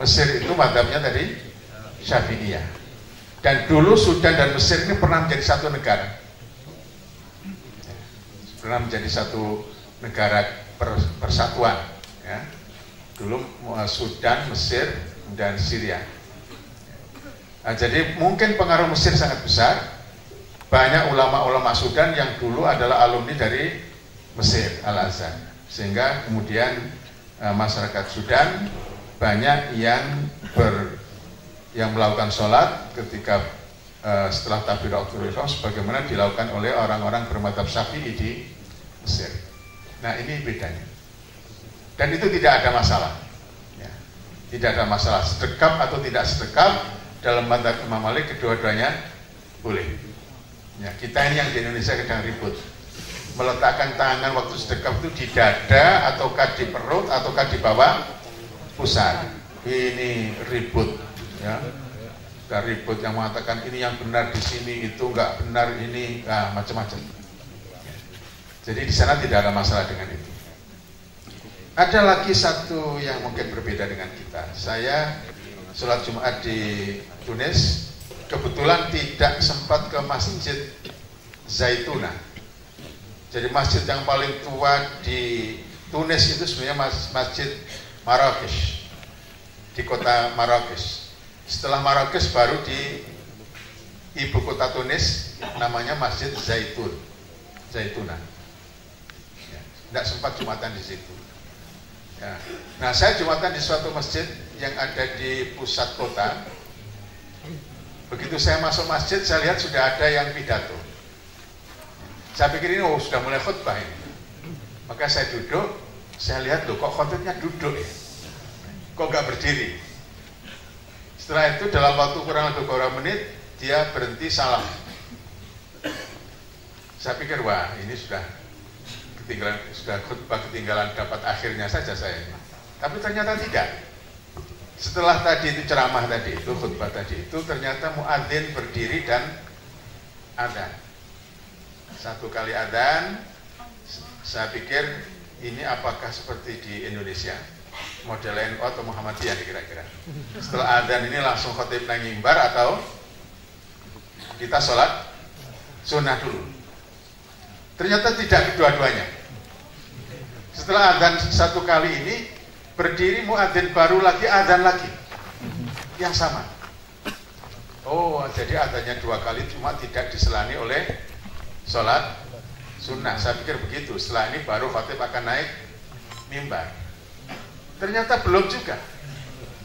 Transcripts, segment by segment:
Mesir itu mazhabnya dari Syafi'iyah. Dan dulu Sudan dan Mesir ini pernah menjadi satu negara. Pernah menjadi satu negara persatuan. Ya. Dulu Sudan, Mesir, dan Syria. Nah, jadi mungkin pengaruh Mesir sangat besar. Banyak ulama-ulama Sudan yang dulu adalah alumni dari Mesir, Al-Azhar. Sehingga kemudian masyarakat Sudan banyak yang melakukan sholat ketika setelah takbiratul ihram sebagaimana dilakukan oleh orang-orang bermadzhab Syafi'i di Mesir. Nah, ini bedanya. Dan itu tidak ada masalah. Ya. Tidak ada masalah sedekap atau tidak sedekap dalam madzhab Imam Malik, kedua-duanya boleh. Ya, kita ini yang di Indonesia kadang ribut. Meletakkan tangan waktu sedekap itu di dada ataukah di perut ataukah di bawah pusat. Ini ribut. Ya, dan ribut yang mengatakan ini yang benar di sini, itu enggak benar ini, macam-macam. Jadi di sana tidak ada masalah dengan itu. Ada lagi satu yang mungkin berbeda dengan kita. Saya sholat Jumat di Tunis, kebetulan tidak sempat ke Masjid Zaituna. Jadi masjid yang paling tua di Tunis itu sebenarnya Masjid Marrakesh, di kota Marrakesh. Setelah Marrakesh baru di ibu kota Tunis namanya Masjid Zaituna. Ya, tidak sempat Jumatan di situ. Ya. Nah, saya Jumatan di suatu masjid yang ada di pusat kota. Begitu saya masuk masjid, saya lihat sudah ada yang pidato. Saya pikir ini sudah mulai khutbah ini. Maka saya duduk, saya lihat loh kok khotibnya duduk ya, kok nggak berdiri. Setelah itu dalam waktu kurang lebih beberapa menit dia berhenti salam. Saya pikir wah ini sudah khutbah ketinggalan dapat akhirnya saja saya. Tapi ternyata tidak. Setelah tadi itu ceramah tadi itu, khutbah tadi itu, ternyata muadzin berdiri dan adzan. Satu kali adzan, saya pikir ini apakah seperti di Indonesia, model NU atau Muhammadiyah kira-kira. Setelah adzan ini langsung khotib naik mimbar atau kita sholat sunnah dulu. Ternyata tidak kedua-duanya. Setelah adzan satu kali ini, berdiri muadzin baru lagi adzan lagi yang sama. Oh, jadi adzannya dua kali cuma tidak diselani oleh sholat sunnah. Saya pikir begitu. Setelah ini baru khatib akan naik mimbar. Ternyata belum juga.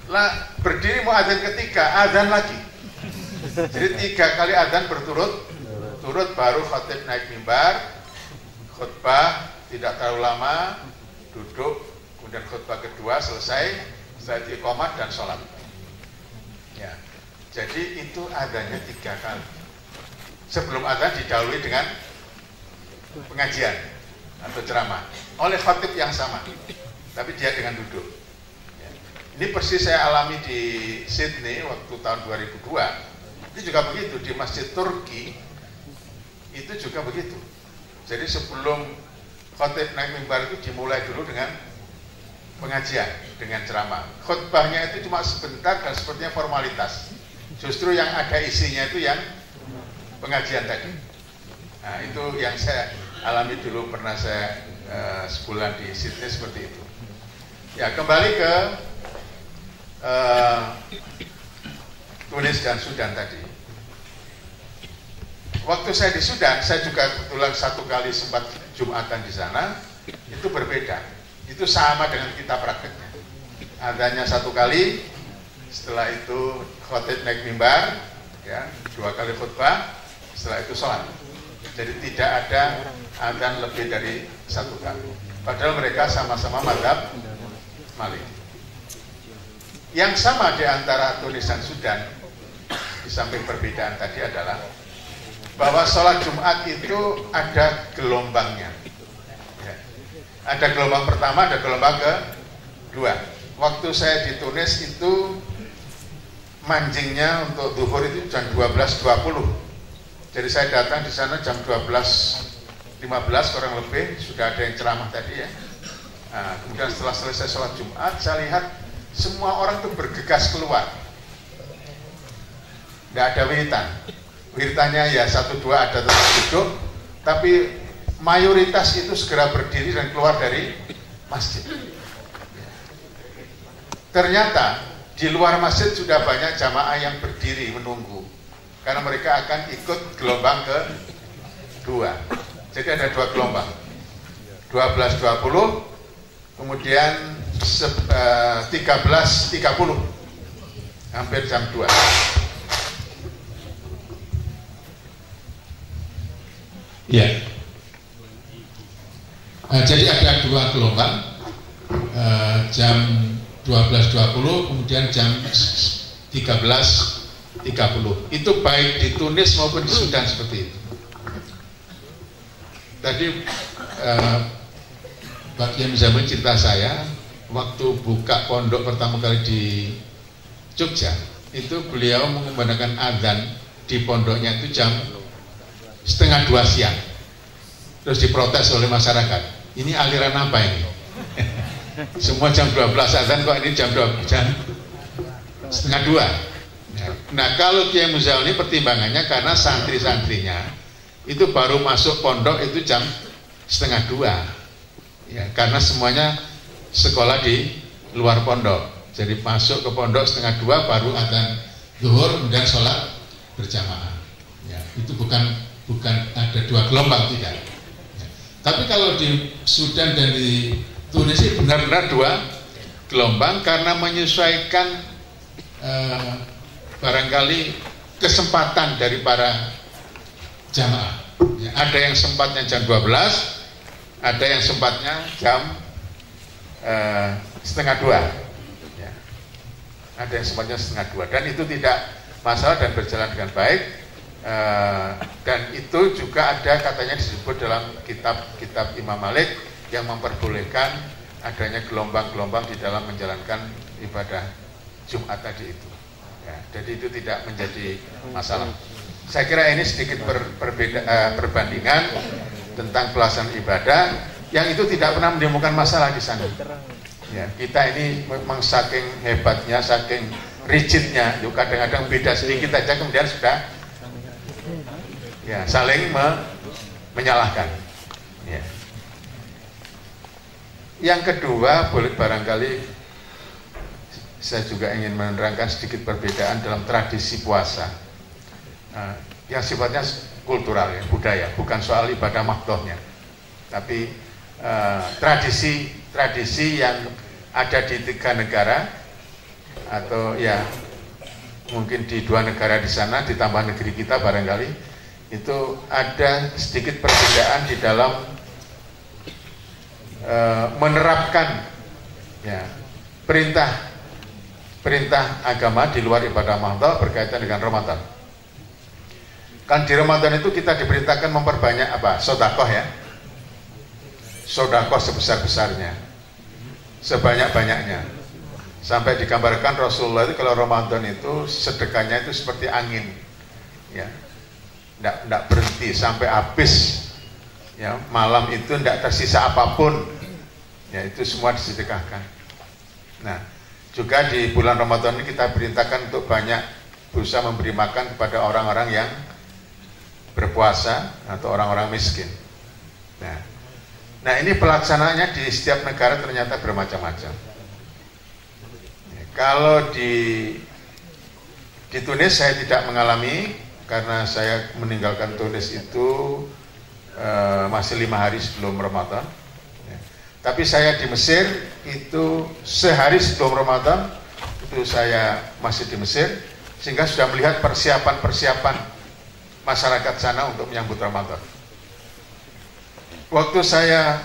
Lah, berdiri muadzin ketiga, adzan lagi. Jadi 3 kali adzan berturut-turut baru khatib naik mimbar, khutbah tidak terlalu lama, duduk, kemudian khutbah kedua selesai, setelah itu iqamah dan sholat. Ya, jadi itu adzannya 3 kali. Sebelum adzan didahului dengan pengajian atau ceramah oleh khatib yang sama, tapi dia dengan duduk. Ya. Ini persis saya alami di Sydney waktu tahun 2002. Itu juga begitu di Masjid Turki, itu juga begitu. Jadi sebelum khatib naik mimbar itu dimulai dulu dengan pengajian, dengan ceramah. Khutbahnya itu cuma sebentar dan sepertinya formalitas. Justru yang ada isinya itu yang pengajian tadi. Nah, itu yang saya alami dulu, pernah saya sebulan di Sydney seperti itu. Ya, kembali ke Tunis dan Sudan tadi. Waktu saya di Sudan, saya juga kebetulan 1 kali sempat Jumatan di sana. Itu berbeda. Itu sama dengan kita prakteknya. Adanya 1 kali, setelah itu khatib naik mimbar, ya, 2 kali khutbah, setelah itu sholat. Jadi tidak ada adzan lebih dari 1 kali. Padahal mereka sama-sama mazhab Malik. Yang sama di antara Tunis dan Sudan, di samping perbedaan tadi adalah bahwa sholat Jumat itu ada gelombangnya. Ya. Ada gelombang pertama, ada gelombang kedua. Waktu saya di Tunis itu mancingnya untuk zuhur itu jam 12.20. Jadi saya datang di sana jam 12.15 kurang lebih, sudah ada yang ceramah tadi ya. Nah, kemudian setelah selesai sholat Jumat, saya lihat semua orang tuh bergegas keluar. Nggak ada wiritan. Wiritannya ya 1-2 ada tempat duduk, tapi mayoritas itu segera berdiri dan keluar dari masjid. Ternyata di luar masjid sudah banyak jamaah yang berdiri menunggu, karena mereka akan ikut gelombang kedua. Jadi ada 2 gelombang, 12.20, kemudian 13.30, hampir jam 2. Ya, jadi ada 2 gelombang, jam 12.20, kemudian jam 13.30. Itu baik di Tunis maupun di Sudan seperti itu. Tadi Pak Kiai Muzamil cerita saya, waktu buka pondok pertama kali di Jogja, itu beliau mengumandangkan azan di pondoknya itu jam 1:30 siang. Terus diprotes oleh masyarakat, ini aliran apa ini? Semua jam 12 azan, kok ini jam 1:30. Nah, kalau Kiai Muzamil ini pertimbangannya karena santri-santrinya itu baru masuk pondok itu jam 1:30, ya, karena semuanya sekolah di luar pondok. Jadi masuk ke pondok 1:30 baru azan zuhur, kemudian sholat berjamaah. Ya, itu bukan ada 2 gelombang, tidak. Ya. Tapi kalau di Sudan dan di Tunis ini benar-benar 2 gelombang karena menyesuaikan barangkali kesempatan dari para jamaah. Ya, ada yang sempatnya jam 12, ada yang sempatnya jam 1:30. Ya. Ada yang sempatnya 1:30, dan itu tidak masalah dan berjalan dengan baik. Dan itu juga ada katanya disebut dalam kitab Imam Malik yang memperbolehkan adanya gelombang-gelombang di dalam menjalankan ibadah Jumat tadi itu. Ya, jadi itu tidak menjadi masalah. Saya kira ini sedikit perbandingan tentang pelaksanaan ibadah yang itu tidak pernah menimbulkan masalah di sana. Ya, kita ini memang saking hebatnya, saking rigidnya, yuk kadang-kadang beda sedikit aja kemudian sudah ya saling menyalahkan. Ya. Yang kedua, boleh barangkali saya juga ingin menerangkan sedikit perbedaan dalam tradisi puasa. Yang sifatnya kultural, ya, budaya, bukan soal ibadah mahdohnya, tapi tradisi yang ada di 3 negara, atau ya mungkin di 2 negara di sana ditambah negeri kita barangkali, itu ada sedikit perbedaan di dalam menerapkan ya, perintah agama di luar ibadah mahdoh berkaitan dengan Ramadan. Kan di Ramadan itu kita diperintahkan memperbanyak apa? Sodakoh, ya. Sodakoh sebesar-besarnya, sebanyak-banyaknya. Sampai digambarkan Rasulullah itu kalau Ramadan itu sedekahnya itu seperti angin, ya, tidak berhenti sampai habis, ya, malam itu tidak tersisa apapun, ya, itu semua disedekahkan. Nah, juga di bulan Ramadan ini kita perintahkan untuk banyak berusaha memberi makan kepada orang-orang yang berpuasa atau orang-orang miskin. Nah, ini pelaksanaannya di setiap negara ternyata bermacam-macam. Ya, kalau di Tunis saya tidak mengalami, karena saya meninggalkan Tunis itu masih 5 hari sebelum Ramadan. Ya. Tapi saya di Mesir itu sehari sebelum Ramadan itu saya masih di Mesir, sehingga sudah melihat persiapan-persiapan masyarakat sana untuk menyambut Ramadan. Waktu saya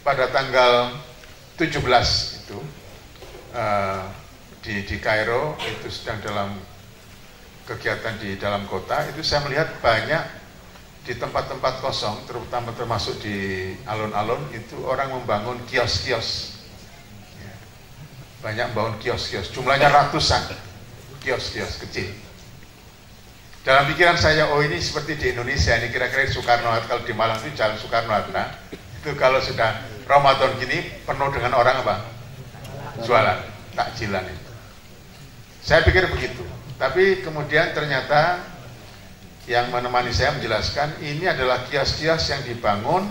pada tanggal 17 itu di Kairo, itu sedang dalam kegiatan di dalam kota, itu saya melihat banyak di tempat-tempat kosong, terutama termasuk di alun-alun, itu orang membangun kios-kios. Banyak membangun kios-kios, jumlahnya ratusan kios-kios kecil. Dalam pikiran saya, oh ini seperti di Indonesia, ini kira-kira Soekarno-Hatta. Kalau di Malang itu Jalan Soekarno-Hatta, itu kalau sudah Ramadan gini penuh dengan orang apa? Jualan. takjilan itu. Saya pikir begitu. Tapi kemudian ternyata yang menemani saya menjelaskan ini adalah kios-kios yang dibangun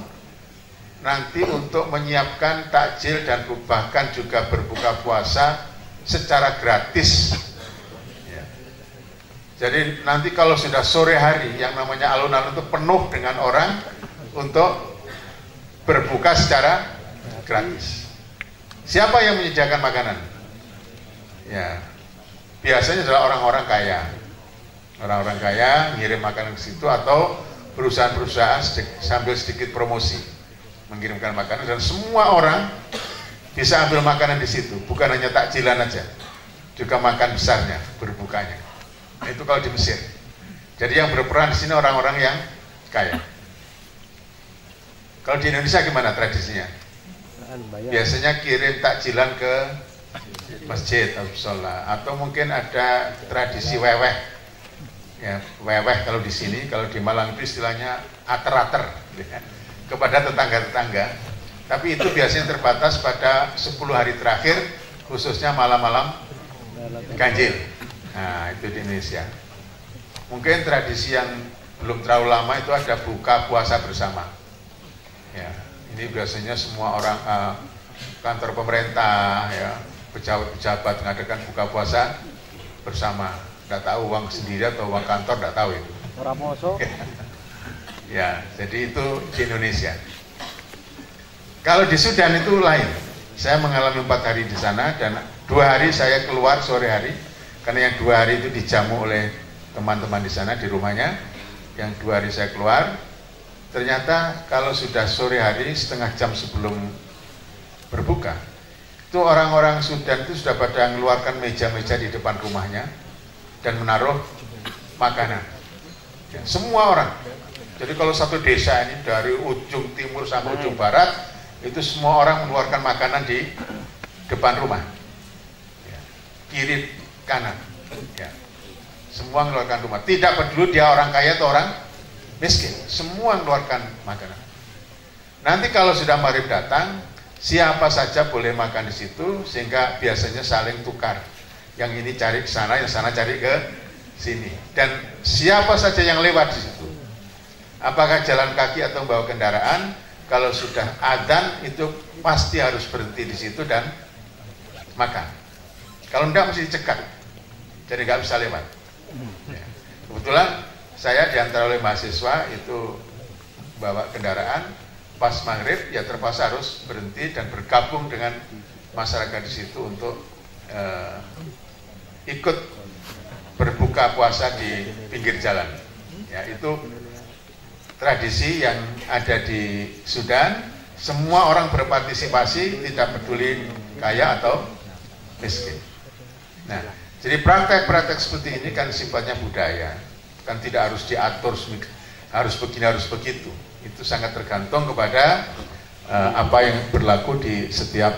nanti untuk menyiapkan takjil dan bahkan juga berbuka puasa secara gratis. Ya. Jadi nanti kalau sudah sore hari yang namanya alun-alun itu penuh dengan orang untuk berbuka secara gratis. Siapa yang menyediakan makanan? Ya, biasanya adalah orang-orang kaya. Orang-orang kaya ngirim makanan ke situ atau perusahaan-perusahaan sambil sedikit promosi mengirimkan makanan dan semua orang bisa ambil makanan di situ. Bukan hanya takjilan aja, juga makan besarnya, berbukanya. Nah, itu kalau di Mesir. Jadi yang berperan di sini orang-orang yang kaya. Kalau di Indonesia gimana tradisinya? Biasanya kirim takjilan ke masjid atau mungkin ada tradisi weweh. Ya, weweh kalau di sini, kalau di Malang itu istilahnya ater-ater ya, kepada tetangga-tetangga. Tapi itu biasanya terbatas pada 10 hari terakhir, khususnya malam-malam ganjil. Nah, itu di Indonesia. Mungkin tradisi yang belum terlalu lama itu ada buka puasa bersama. Ya, ini biasanya semua orang kantor pemerintah, ya, pejabat-pejabat mengadakan buka puasa bersama. Tidak tahu uang sendiri atau uang kantor, tidak tahu itu. Ya, jadi itu di Indonesia. Kalau di Sudan itu lain. Saya mengalami 4 hari di sana dan 2 hari saya keluar sore hari. Karena yang 2 hari itu dijamu oleh teman-teman di sana di rumahnya. Yang 2 hari saya keluar. Ternyata kalau sudah sore hari setengah jam sebelum berbuka, itu orang-orang Sudan itu sudah pada mengeluarkan meja-meja di depan rumahnya dan menaruh makanan. Ya, semua orang. Jadi kalau satu desa ini dari ujung timur sampai ujung barat, itu semua orang mengeluarkan makanan di depan rumah. Ya, kiri kanan. Ya, semua mengeluarkan rumah. Tidak peduli dia orang kaya atau orang miskin, semua mengeluarkan makanan. Nanti kalau sudah maghrib datang, siapa saja boleh makan di situ, sehingga biasanya saling tukar. Yang ini cari ke sana, yang sana cari ke sini. Dan siapa saja yang lewat di situ, apakah jalan kaki atau membawa kendaraan, kalau sudah adzan itu pasti harus berhenti di situ dan makan. Kalau enggak mesti dicegat, jadi nggak bisa lewat. Ya. Kebetulan saya diantar oleh mahasiswa itu bawa kendaraan, pas maghrib ya terpaksa harus berhenti dan bergabung dengan masyarakat di situ untuk ikut berbuka puasa di pinggir jalan. Ya, itu tradisi yang ada di Sudan. Semua orang berpartisipasi, tidak peduli kaya atau miskin. Nah, jadi praktek-praktek seperti ini kan sifatnya budaya, kan tidak harus diatur harus begini harus begitu. Itu sangat tergantung kepada apa yang berlaku di setiap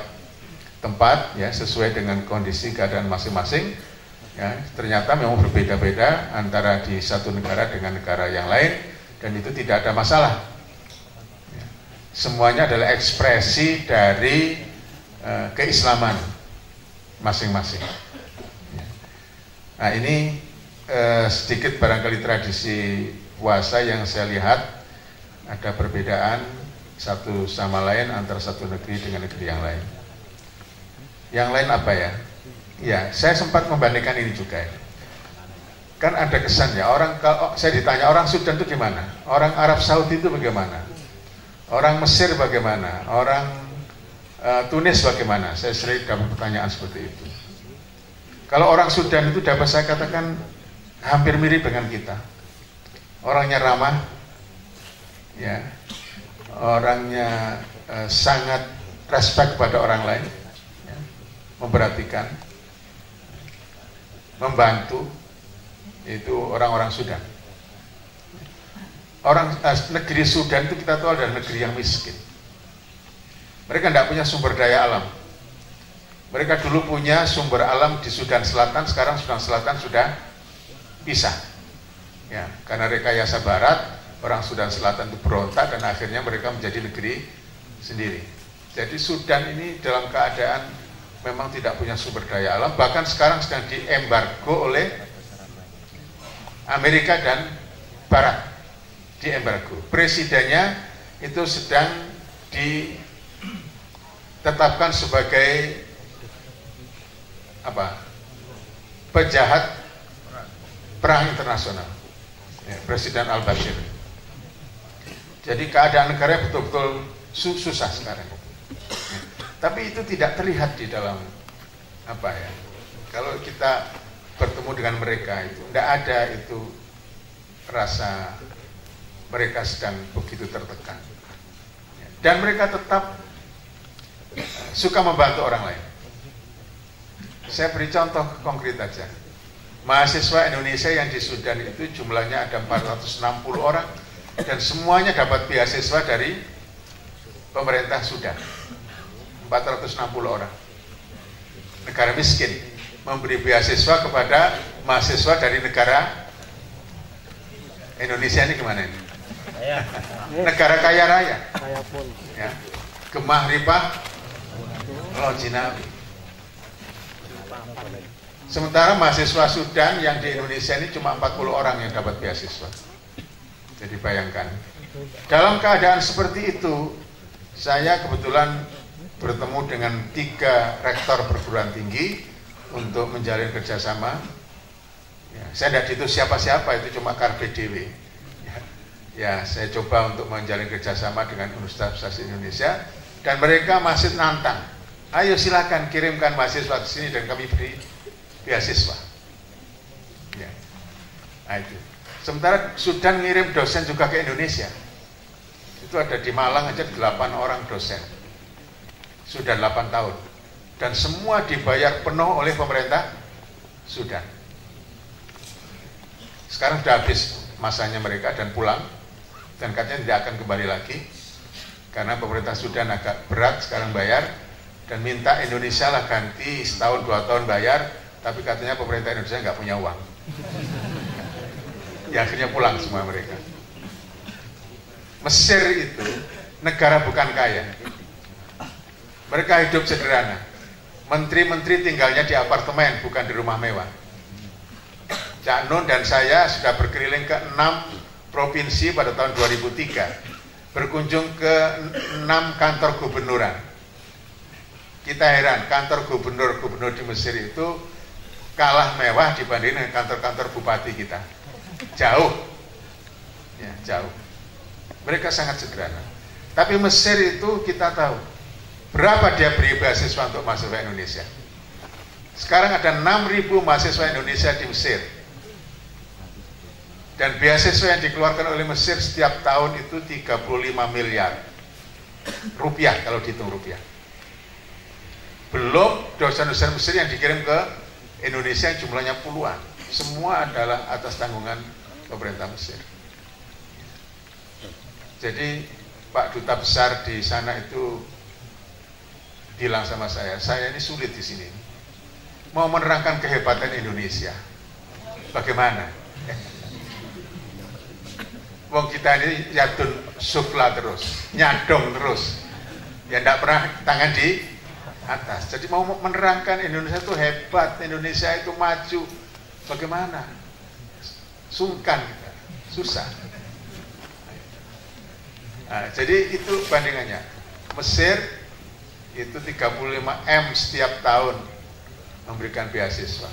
tempat, ya, sesuai dengan kondisi keadaan masing-masing. Ya, ternyata memang berbeda-beda antara di satu negara dengan negara yang lain, dan itu tidak ada masalah. Ya, semuanya adalah ekspresi dari keislaman masing-masing. Ya. Nah, ini sedikit barangkali tradisi puasa yang saya lihat ada perbedaan satu sama lain antara satu negeri dengan negeri yang lain. Yang lain apa ya? Ya, saya sempat membandingkan ini juga. Kan ada kesan ya, orang kalau saya ditanya orang Sudan itu gimana? Orang Arab Saudi itu bagaimana? Orang Mesir bagaimana? Orang Tunis bagaimana? Saya sering dapat pertanyaan seperti itu. Kalau orang Sudan itu dapat saya katakan hampir mirip dengan kita. Orangnya ramah, ya, orangnya sangat respect pada orang lain, ya, memperhatikan, membantu. Itu orang-orang Sudan. Orang negeri Sudan itu kita tahu adalah negeri yang miskin. Mereka tidak punya sumber daya alam. Mereka dulu punya sumber alam di Sudan Selatan, sekarang Sudan Selatan sudah pisah. Ya, karena rekayasa Barat, orang Sudan Selatan itu berontak dan akhirnya mereka menjadi negeri sendiri. Jadi Sudan ini dalam keadaan memang tidak punya sumber daya alam, bahkan sekarang sedang diembargo oleh Amerika dan Barat, diembargo. Presidennya itu sedang ditetapkan sebagai apa? Penjahat perang internasional, ya, Presiden Al-Bashir. Jadi keadaan negara betul-betul susah sekarang. Ya. Tapi itu tidak terlihat di dalam apa ya? Kalau kita bertemu dengan mereka itu tidak ada itu rasa mereka sedang begitu tertekan. Ya. Dan mereka tetap suka membantu orang lain. Saya beri contoh konkret aja. Mahasiswa Indonesia yang di Sudan itu jumlahnya ada 460 orang dan semuanya dapat beasiswa dari pemerintah Sudan. 460 orang. Negara miskin memberi beasiswa kepada mahasiswa dari negara Indonesia ini gimana ini? Negara kaya raya. Ya. Gemah ripah lojinawi. Sementara mahasiswa Sudan yang di Indonesia ini cuma 40 orang yang dapat beasiswa. Jadi bayangkan, dalam keadaan seperti itu, saya kebetulan bertemu dengan 3 rektor perguruan tinggi untuk menjalin kerjasama. Ya, saya tidak ditu siapa-siapa, itu cuma Carpe Dewe. Ya, saya coba untuk menjalin kerjasama dengan Universitas Indonesia dan mereka masih nantang. Ayo silakan kirimkan mahasiswa ke sini dan kami beri beasiswa. Ya. Nah, itu. Sementara Sudan ngirim dosen juga ke Indonesia. Itu ada di Malang aja 8 orang dosen. Sudah 8 tahun. Dan semua dibayar penuh oleh pemerintah Sudan. Sekarang sudah habis masanya mereka dan pulang. Dan katanya tidak akan kembali lagi. Karena pemerintah Sudan agak berat sekarang bayar. Dan minta Indonesia lah ganti setahun 2 tahun bayar. Tapi katanya pemerintah Indonesia nggak punya uang. Ya akhirnya pulang semua mereka. Mesir itu negara bukan kaya. Mereka hidup sederhana. Menteri-menteri tinggalnya di apartemen, bukan di rumah mewah. Cak Nun dan saya sudah berkeliling ke 6 provinsi pada tahun 2003. Berkunjung ke 6 kantor gubernuran. Kita heran, kantor gubernur di Mesir itu kalah mewah dibanding dengan kantor-kantor bupati kita. Jauh. Ya, jauh. Mereka sangat sederhana. Tapi Mesir itu kita tahu berapa dia beri beasiswa untuk mahasiswa Indonesia. Sekarang ada 6.000 mahasiswa Indonesia di Mesir. Dan beasiswa yang dikeluarkan oleh Mesir setiap tahun itu 35 miliar rupiah kalau dihitung rupiah. Belum dosen-dosen Mesir yang dikirim ke Indonesia yang jumlahnya puluhan. Semua adalah atas tanggungan pemerintah Mesir. Jadi Pak Duta Besar di sana itu bilang sama saya ini sulit di sini. Mau menerangkan kehebatan Indonesia. Bagaimana? Wong kita ini yadun sufla terus, nyadong terus. Ya tidak pernah tangan di atas. Jadi mau menerangkan Indonesia itu hebat, Indonesia itu maju. Bagaimana? Sungkan, susah. Nah, jadi itu bandingannya. Mesir itu 35 M setiap tahun memberikan beasiswa.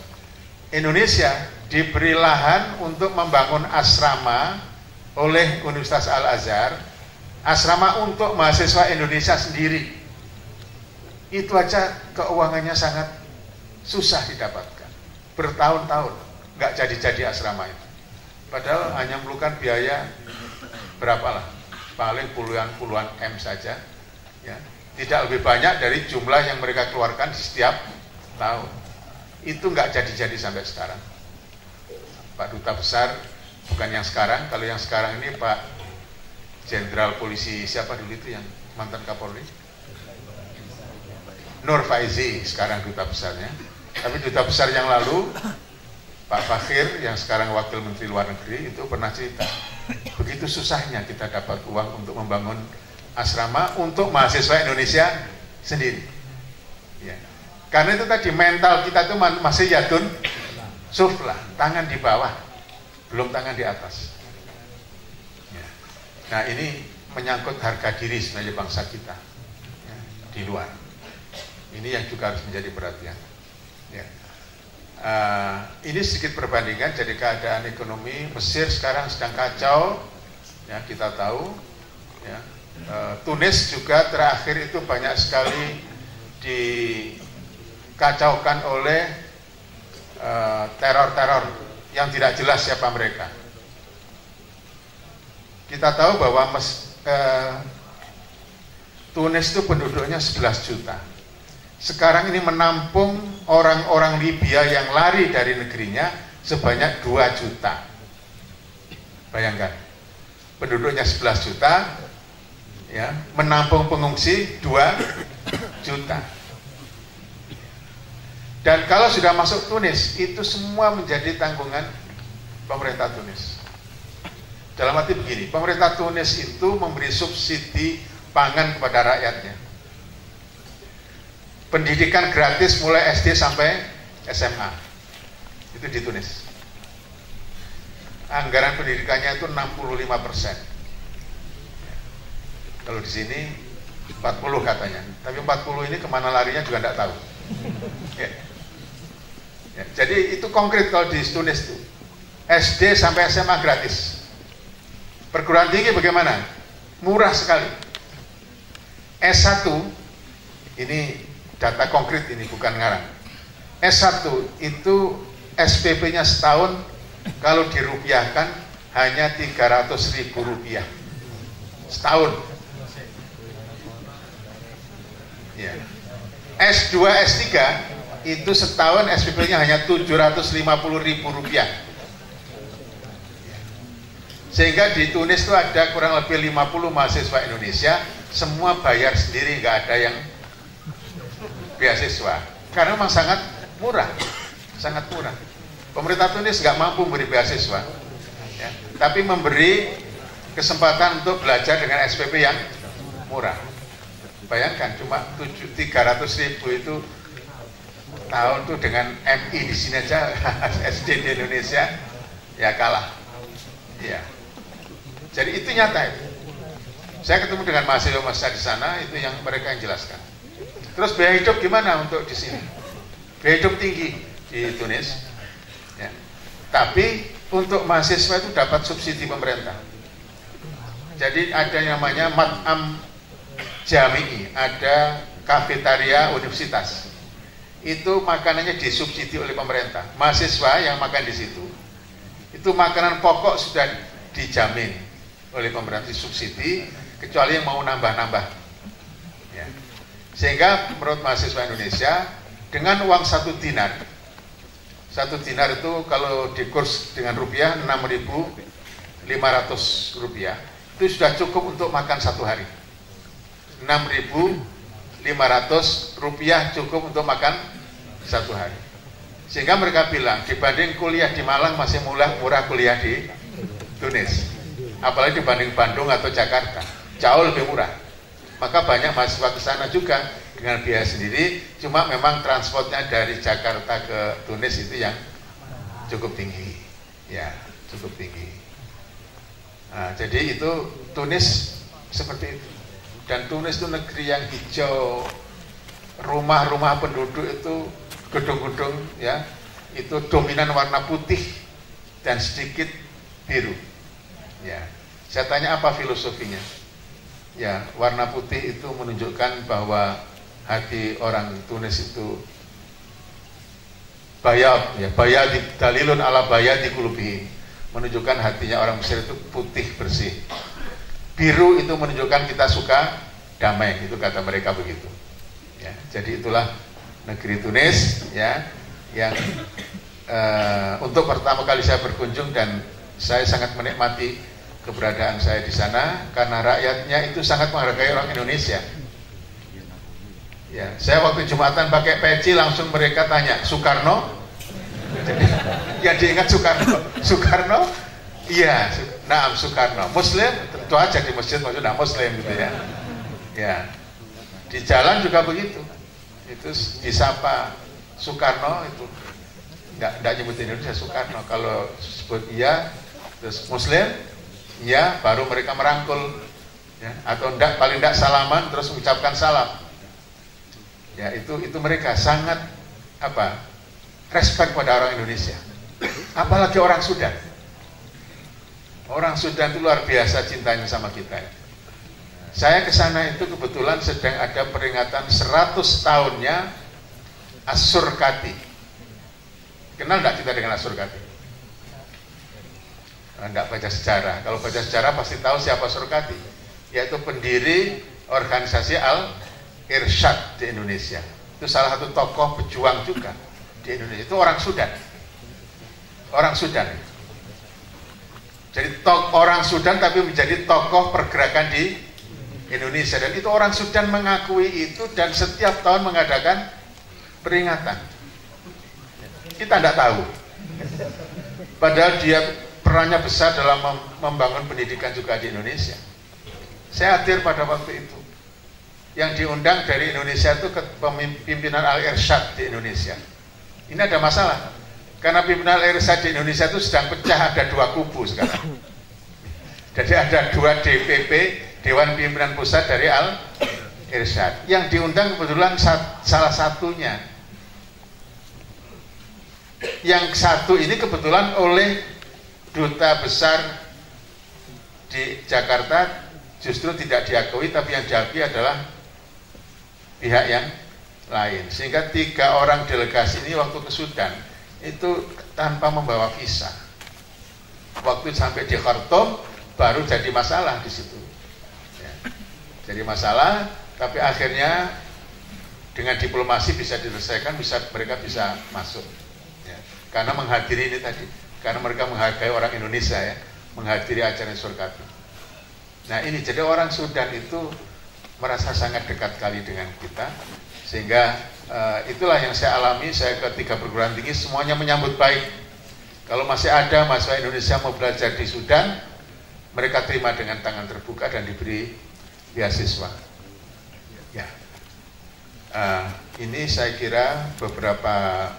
Indonesia diberi lahan untuk membangun asrama oleh Universitas Al-Azhar, asrama untuk mahasiswa Indonesia sendiri. Itu aja keuangannya sangat susah didapatkan. Bertahun-tahun nggak jadi asrama itu. Padahal hanya memerlukan biaya berapalah, paling puluhan M saja, ya. Tidak lebih banyak dari jumlah yang mereka keluarkan di setiap tahun. Itu nggak jadi sampai sekarang. Pak Duta Besar bukan yang sekarang, kalau yang sekarang ini Pak Jenderal Polisi siapa dulu itu yang mantan Kapolri? Nur Faizi sekarang Duta Besarnya. Tapi Duta Besar yang lalu Pak Fakhir yang sekarang Wakil Menteri Luar Negeri itu pernah cerita begitu susahnya kita dapat uang untuk membangun asrama untuk mahasiswa Indonesia sendiri. Ya. Karena itu tadi mental kita itu masih yadun sufla, tangan di bawah, belum tangan di atas. Ya. Nah ini menyangkut harga diri sebenarnya bangsa kita ya, di luar. Ini yang juga harus menjadi perhatian. Ya. Ini sedikit perbandingan. Jadi keadaan ekonomi Mesir sekarang sedang kacau, ya kita tahu. Ya. Tunis juga terakhir itu banyak sekali dikacaukan oleh teror-teror yang tidak jelas siapa mereka. Kita tahu bahwa Tunis itu penduduknya 11 juta. Sekarang ini menampung orang-orang Libya yang lari dari negerinya sebanyak 2 juta. Bayangkan, penduduknya 11 juta, ya, menampung pengungsi 2 juta. Dan kalau sudah masuk Tunis, itu semua menjadi tanggungan pemerintah Tunis. Dalam arti begini, pemerintah Tunis itu memberi subsidi pangan kepada rakyatnya. Pendidikan gratis mulai SD sampai SMA. Itu di Tunis. Anggaran pendidikannya itu 65%. Kalau di sini 40 katanya. Tapi 40 ini kemana larinya juga tidak tahu. Ya. Ya, jadi itu konkret kalau di Tunis itu. SD sampai SMA gratis. Perguruan tinggi bagaimana? Murah sekali. S1 ini data konkret, ini bukan ngarang. S1 itu SPP-nya setahun kalau dirupiahkan hanya 300.000 rupiah setahun. Ya. S2, S3 itu setahun SPP-nya hanya 750.000 rupiah. Sehingga di Tunis itu ada kurang lebih 50 mahasiswa Indonesia, semua bayar sendiri, nggak ada yang beasiswa. Karena memang sangat murah, sangat murah. Pemerintah Tunis nggak mampu memberi beasiswa, ya, tapi memberi kesempatan untuk belajar dengan SPP yang murah. Bayangkan cuma 300.000 itu tahun tuh dengan MI di sini aja SD di Indonesia ya kalah. Ya. Jadi itu nyata itu. Saya ketemu dengan mahasiswa di sana, itu yang mereka yang jelaskan. Terus biaya hidup gimana untuk di sini? Biaya hidup tinggi di Tunis. Ya. Tapi untuk mahasiswa itu dapat subsidi pemerintah. Jadi ada yang namanya mat'am jami'i, ada kafetaria universitas. Itu makanannya disubsidi oleh pemerintah. Mahasiswa yang makan di situ, itu makanan pokok sudah dijamin oleh pemerintah, disubsidi, kecuali yang mau nambah-nambah. Ya. Sehingga menurut mahasiswa Indonesia, dengan uang 1 dinar, 1 dinar itu kalau dikurs dengan rupiah 6.500 rupiah, itu sudah cukup untuk makan 1 hari. 6.500 rupiah cukup untuk makan 1 hari. Sehingga mereka bilang, dibanding kuliah di Malang masih murah kuliah di Tunis. Apalagi dibanding Bandung atau Jakarta, jauh lebih murah. Maka banyak mahasiswa ke sana juga dengan biaya sendiri, cuma memang transportnya dari Jakarta ke Tunis itu yang cukup tinggi. Ya, cukup tinggi. Nah, jadi itu Tunis seperti itu. Dan Tunis itu negeri yang hijau, rumah-rumah penduduk itu, gedung-gedung ya, itu dominan warna putih dan sedikit biru. Ya, saya tanya apa filosofinya? Ya, warna putih itu menunjukkan bahwa hati orang Tunis itu bayat, ya, bayat dalilun ala bayat di kulubihi, menunjukkan hatinya orang Mesir itu putih bersih. Biru itu menunjukkan kita suka damai, itu kata mereka begitu. Ya, jadi itulah negeri Tunis, ya, yang untuk pertama kali saya berkunjung dan saya sangat menikmati keberadaan saya di sana karena rakyatnya itu sangat menghargai orang Indonesia. Ya, saya waktu Jumatan pakai peci langsung mereka tanya, Soekarno? Jadi, yang diingat Soekarno. Soekarno? Iya, nah Soekarno. Muslim? Tentu aja di masjid maksudnya Muslim gitu ya. Ya, di jalan juga begitu. itu disapa Soekarno itu nggak nyebut Indonesia, Soekarno. Kalau sebut iya terus Muslim, iya baru mereka merangkul, ya. Atau enggak, paling enggak salaman terus mengucapkan salam. Ya itu mereka sangat respect pada orang Indonesia. Apalagi orang Sudan. Orang Sudan itu luar biasa cintanya sama kita. Saya ke sana itu kebetulan sedang ada peringatan 100 tahunnya As-Surkati. Kenal enggak kita dengan As-Surkati? Enggak baca sejarah. Kalau baca sejarah pasti tahu siapa Surkati, yaitu pendiri organisasi Al-Irsyad di Indonesia. Itu salah satu tokoh pejuang juga di Indonesia. Itu orang Sudan. Orang Sudan. Jadi orang Sudan tapi menjadi tokoh pergerakan di Indonesia, dan itu orang Sudan mengakui itu dan setiap tahun mengadakan peringatan. Kita tidak tahu. Padahal dia perannya besar dalam membangun pendidikan juga di Indonesia. Saya hadir pada waktu itu. Yang diundang dari Indonesia itu ke pimpinan Al-Irsyad di Indonesia. Ini ada masalah. Karena pimpinan Al-Irsyad di Indonesia itu sedang pecah, ada 2 kubu sekarang. Jadi ada 2 DPP, Dewan Pimpinan Pusat dari Al-Irsyad. Yang diundang kebetulan salah satunya. Yang satu ini kebetulan oleh duta besar di Jakarta justru tidak diakui, tapi yang diakui adalah pihak yang lain. Sehingga 3 orang delegasi ini waktu ke Sudan itu tanpa membawa visa. Waktu sampai di Khartoum baru jadi masalah di situ. Ya. Jadi masalah, tapi akhirnya dengan diplomasi bisa diselesaikan, mereka bisa masuk. Ya. Karena menghadiri ini tadi, karena mereka menghargai orang Indonesia, ya, menghadiri acara Surkati. Nah ini, jadi orang Sudan itu merasa sangat dekat kali dengan kita, sehingga itulah yang saya alami. Saya ke 3 perguruan tinggi semuanya menyambut baik. Kalau masih ada mahasiswa Indonesia mau belajar di Sudan, mereka terima dengan tangan terbuka dan diberi beasiswa. Ya, ini saya kira beberapa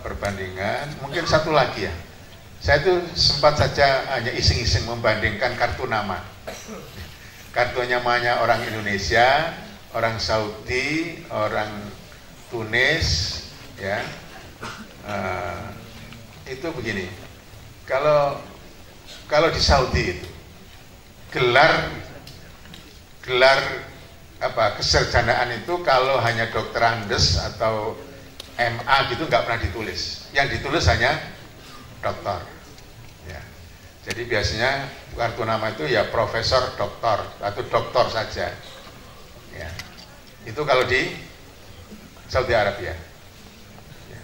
perbandingan. Mungkin satu lagi ya. Saya itu sempat saja hanya iseng-iseng membandingkan kartu nama. Kartu namanya orang Indonesia, orang Saudi, orang Tunis, ya. Itu begini. Kalau di Saudi itu gelar keserjanaan itu kalau hanya Dr. Andes atau MA gitu nggak pernah ditulis. Yang ditulis hanya doktor. Ya. Jadi biasanya kartu nama itu ya profesor, doktor atau doktor saja. Ya. Itu kalau di Saudi Arabia. Ya.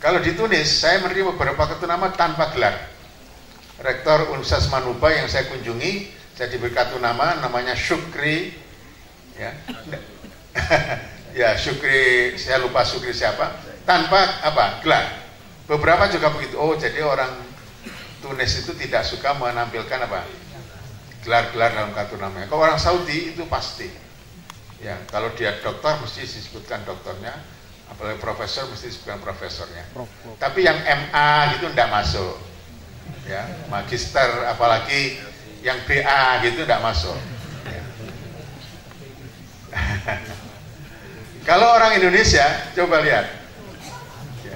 Kalau di Tunis, saya menerima beberapa kartu nama tanpa gelar. Rektor Universitas Manuba yang saya kunjungi, saya diberi kartu nama, namanya Syukri, ya, ya Syukri, saya lupa Syukri siapa, tanpa gelar. Beberapa juga begitu. Oh, jadi orang Tunis itu tidak suka menampilkan gelar-gelar dalam kartu namanya. Kalau orang Saudi itu pasti, ya, kalau dia dokter mesti disebutkan dokternya, apalagi profesor mesti disebutkan profesornya. Tapi yang MA gitu tidak masuk. Ya, magister apalagi yang BA gitu tidak masuk. Ya. Kalau orang Indonesia coba lihat, ya.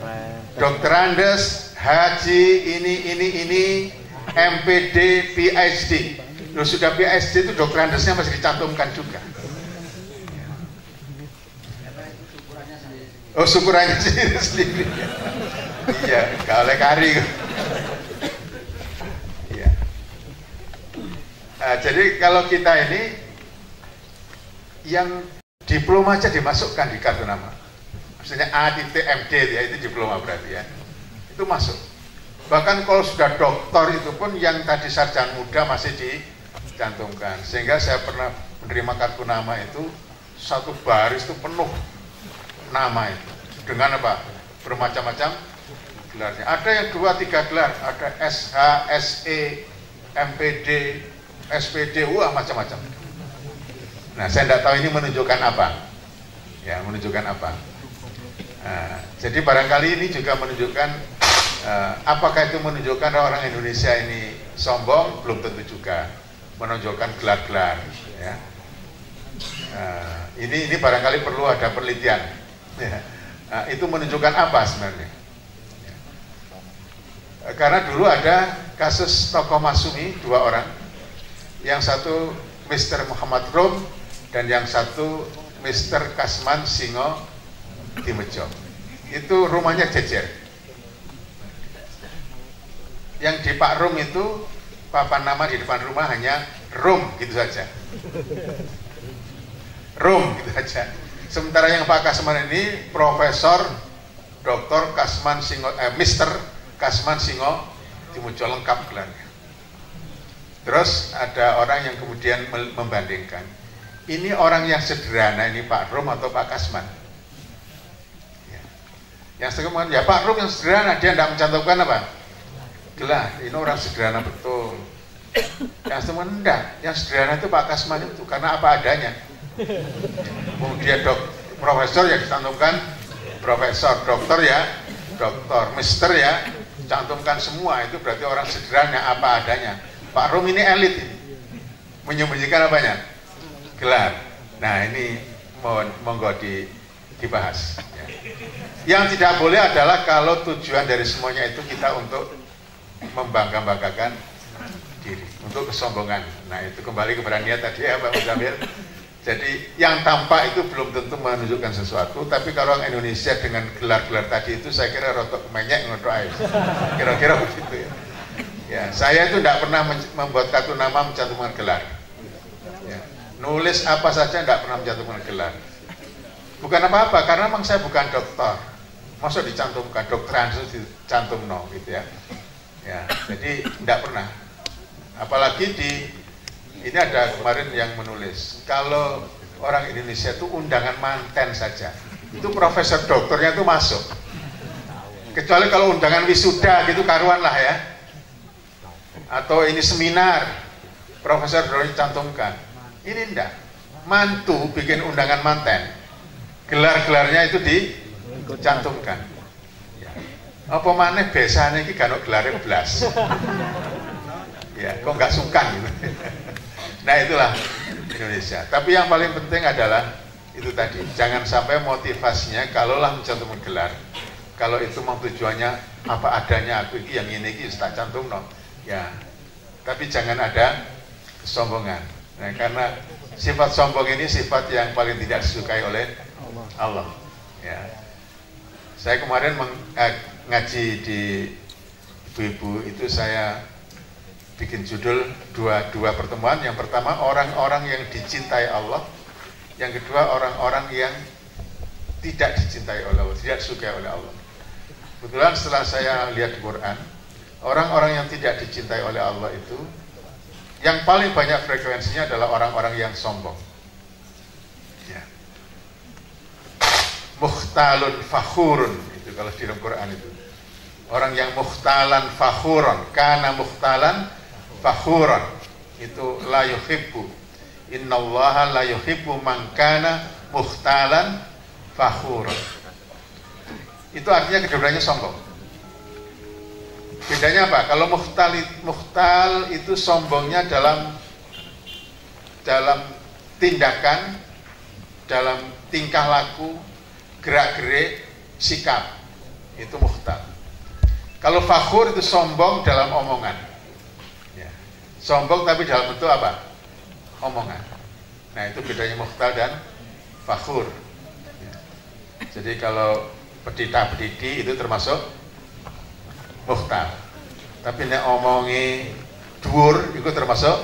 Dr. Andes, Haji, ini, MPD, PhD. Loh, sudah PhD itu Dr. Andesnya masih dicantumkan juga. Oh, syukurannya sendiri. Iya, gak oleh kari. Jadi kalau kita ini yang diploma aja dimasukkan di kartu nama, maksudnya A.MD ya, itu diploma berarti ya, itu masuk. Bahkan kalau sudah doktor itu pun yang tadi sarjana muda masih dicantumkan. Sehingga saya pernah menerima kartu nama itu satu baris itu penuh nama itu dengan bermacam-macam gelarnya. Ada yang 2-3 gelar, ada SH, SE, MPD, SPD, wah macam-macam. Nah, saya tidak tahu ini menunjukkan apa. Ya, menunjukkan apa? Jadi barangkali ini juga menunjukkan apakah itu menunjukkan orang Indonesia ini sombong? Belum tentu juga. Menunjukkan gelar-gelar. Ya. Ini barangkali perlu ada penelitian. Ya. Itu menunjukkan apa sebenarnya? Ya. Karena dulu ada kasus tokoh Masyumi 2 orang. Yang satu Mr. Muhammad Rum dan yang satu Mr. Kasman Singo Dimejo. Itu rumahnya jejer. Yang di Pak Rum itu papan nama di depan rumah hanya Rum gitu saja. Rum gitu saja. Sementara yang Pak Kasman ini Profesor Dr. Kasman Singo Mr. Kasman Singo Dimejo, lengkap gelarnya. Terus ada orang yang kemudian membandingkan, ini orang yang sederhana ini Pak Rum atau Pak Kasman? Ya. Yang sederhana, ya Pak Rum yang sederhana, dia tidak mencantumkan apa? Gelar, ini orang sederhana betul. Yang sederhana enggak, yang sederhana itu Pak Kasman itu, karena apa adanya. Kemudian profesor ya dicantumkan profesor, dokter ya dokter, mister ya cantumkan semua, itu berarti orang sederhana apa adanya. Pak Rum ini elit ini, menyembunyikan apanya? Gelar. Nah ini monggo dibahas ya. Yang tidak boleh adalah kalau tujuan dari semuanya itu kita untuk membangga-banggakan diri, untuk kesombongan. Nah itu kembali kepada niat tadi ya Pak Muzamil. Jadi yang tampak itu belum tentu menunjukkan sesuatu, tapi kalau orang Indonesia dengan gelar-gelar tadi itu saya kira rotok menyek ngono ae. Kira-kira begitu ya. Ya, saya itu tidak pernah membuat kartu nama mencantumkan gelar. Ya. Nulis apa saja tidak pernah mencantumkan gelar. Bukan apa-apa, karena memang saya bukan dokter. Masa dicantumkan dokteran itu dicantum no gitu ya. Ya, jadi tidak pernah. Apalagi ini ada kemarin yang menulis, kalau orang Indonesia itu undangan manten saja, itu profesor dokternya itu masuk. Kecuali kalau undangan wisuda gitu karuan lah ya. Atau ini seminar, profesor dokternya cantumkan. Ini enggak. Mantu bikin undangan manten, gelar-gelarnya itu dicantumkan. Ya. Apa maneh biasanya ini kan gelarnya belas. Ya, kok nggak sungkan gitu. Nah itulah Indonesia. Tapi yang paling penting adalah itu tadi, jangan sampai motivasinya kalaulah mencantumkan gelar, kalau itu mau tujuannya apa adanya, aku ini yang ini tak cantum no. Ya, tapi jangan ada kesombongan. Nah, karena sifat sombong ini sifat yang paling tidak disukai oleh Allah. Ya, saya kemarin ngaji di ibu-ibu itu saya bikin judul dua pertemuan. Yang pertama orang-orang yang dicintai Allah, yang kedua orang-orang yang tidak dicintai oleh Allah, tidak disukai oleh Allah. Kebetulan setelah saya lihat di Quran, orang-orang yang tidak dicintai oleh Allah itu yang paling banyak frekuensinya adalah orang-orang yang sombong. Ya. Mukhtalun fakhurun, itu kalau di dalam Quran itu. Orang yang mukhtalan fakhurun, kana mukhtalan fakhuran, itu la yuhibbu, innallaha la yuhibbu man kana mukhtalan fakhuran. Itu artinya kedua-duanya sombong. Bedanya apa? Kalau mukhtal itu sombongnya dalam tindakan, dalam tingkah laku, gerak-gerik, sikap, itu mukhtal. Kalau fakhur itu sombong dalam omongan. Sombong tapi dalam bentuk apa? Omongan. Nah itu bedanya mukhtal dan fakhur. Ya. Jadi kalau pedita-pedidi itu termasuk mukhtal. Tapi nek omongi dhuwur itu termasuk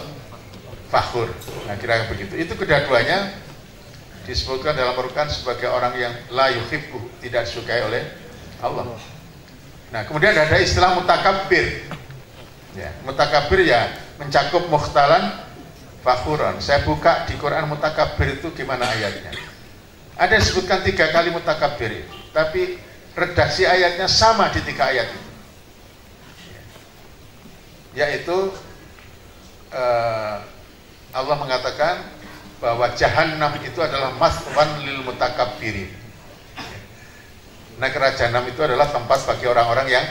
fakhur. Nah kira-kira begitu. Itu kedua-duanya disebutkan dalam Al-Quran sebagai orang yang la yuhibbu, tidak disukai oleh Allah. Nah kemudian ada istilah mutakabbir. Ya, mutakabbir ya mencakup mukhtalan fakhuran. Saya buka di Quran mutakabbir itu gimana ayatnya. Ada disebutkan 3 kali mutakabbir itu, tapi redaksi ayatnya sama di 3 ayat itu. Yaitu Allah mengatakan bahwa Jahannam itu adalah maswan lil mutakabbirin. Neraka Jahannam itu adalah tempat bagi orang-orang yang